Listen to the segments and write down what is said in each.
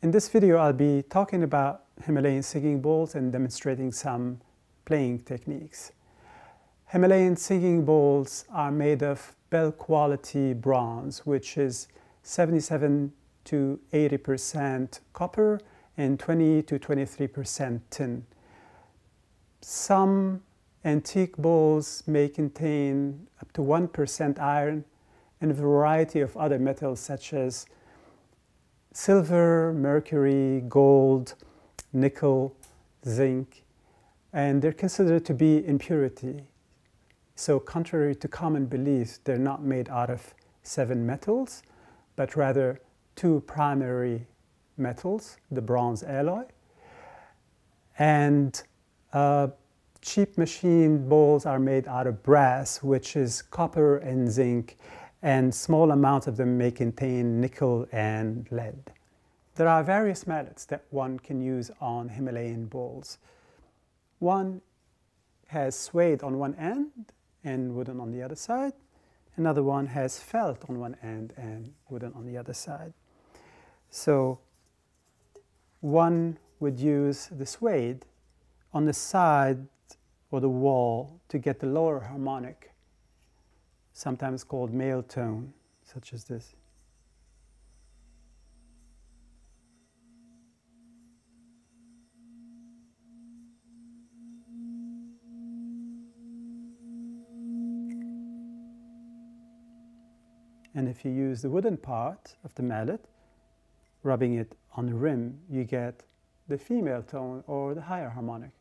In this video, I'll be talking about Himalayan singing bowls and demonstrating some playing techniques. Himalayan singing bowls are made of bell quality bronze, which is 77 to 80% copper and 20 to 23% tin. Some antique bowls may contain up to 1% iron and a variety of other metals such as silver, mercury, gold, nickel, zinc, and they're considered to be impurity. So contrary to common belief, they're not made out of 7 metals, but rather 2 primary metals, the bronze alloy. And cheap machine bowls are made out of brass, which is copper and zinc, and small amounts of them may contain nickel and lead. There are various mallets that one can use on Himalayan bowls. One has suede on one end and wooden on the other side. Another one has felt on one end and wooden on the other side. So one would use the suede on the side or the wall to get the lower harmonic, sometimes called male tone, such as this. And if you use the wooden part of the mallet, rubbing it on the rim, you get the female tone or the higher harmonic.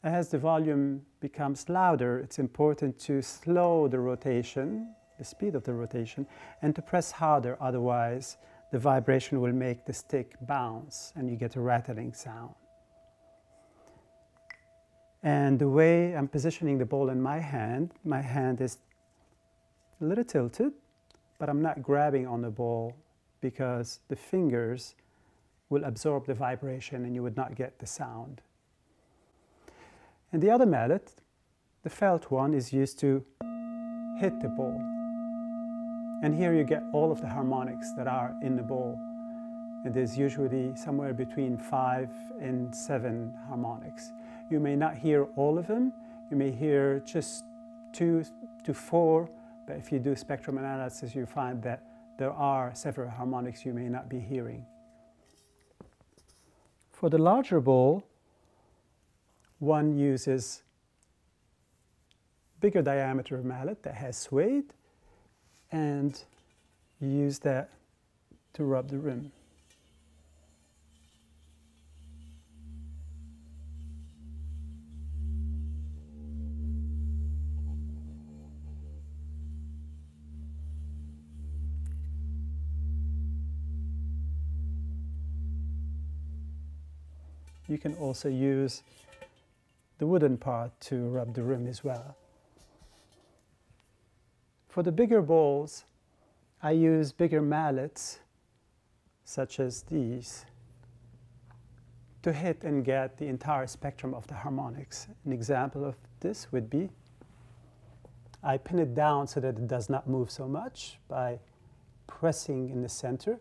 As the volume becomes louder, it's important to slow the rotation, the speed of the rotation, and to press harder, otherwise the vibration will make the stick bounce and you get a rattling sound. And the way I'm positioning the bowl in my hand is a little tilted, but I'm not grabbing on the bowl because the fingers will absorb the vibration and you would not get the sound. And the other mallet, the felt one, is used to hit the bowl. And here you get all of the harmonics that are in the bowl. And there's usually somewhere between 5 and 7 harmonics. You may not hear all of them. You may hear just 2 to 4. But if you do spectrum analysis, you find that there are several harmonics you may not be hearing. For the larger bowl, one uses bigger diameter mallet that has suede, and you use that to rub the rim. You can also use the wooden part to rub the rim as well. For the bigger bowls, I use bigger mallets, such as these, to hit and get the entire spectrum of the harmonics. An example of this would be, I pin it down so that it does not move so much by pressing in the center.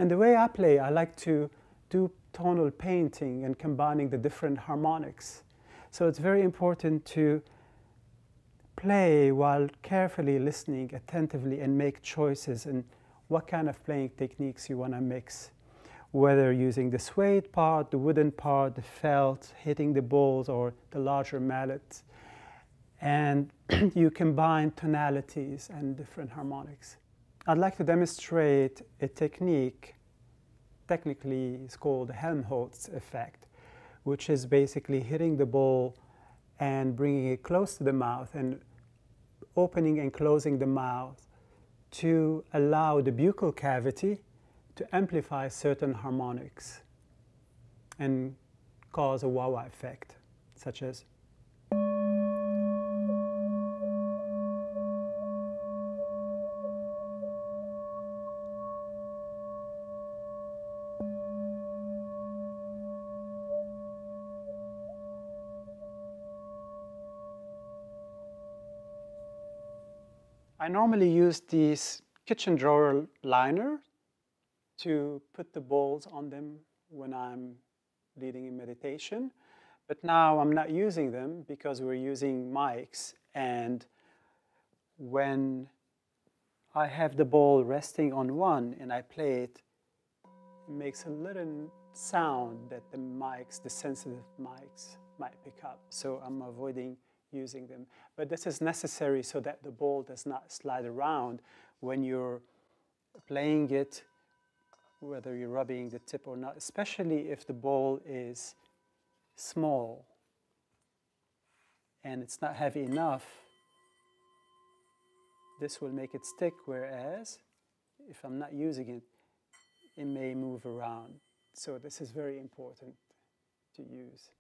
And the way I play, I like to do tonal painting and combining the different harmonics. So it's very important to play while carefully listening attentively and make choices in what kind of playing techniques you want to mix. Whether using the suede part, the wooden part, the felt, hitting the bowls, or the larger mallet. And you combine tonalities and different harmonics. I'd like to demonstrate a technique technically is called the Helmholtz effect, which is basically hitting the bowl and bringing it close to the mouth and opening and closing the mouth to allow the buccal cavity to amplify certain harmonics and cause a wah-wah effect, such as I normally use this kitchen drawer liner to put the bowls on them when I'm leading in meditation. But now I'm not using them because we're using mics, and when I have the bowl resting on one and I play it, it makes a little sound that the mics, the sensitive mics, might pick up. So I'm avoiding using them. But this is necessary so that the ball does not slide around when you're playing it, whether you're rubbing the tip or not, especially if the ball is small and it's not heavy enough. This will make it stick, whereas if I'm not using it, it may move around. So this is very important to use.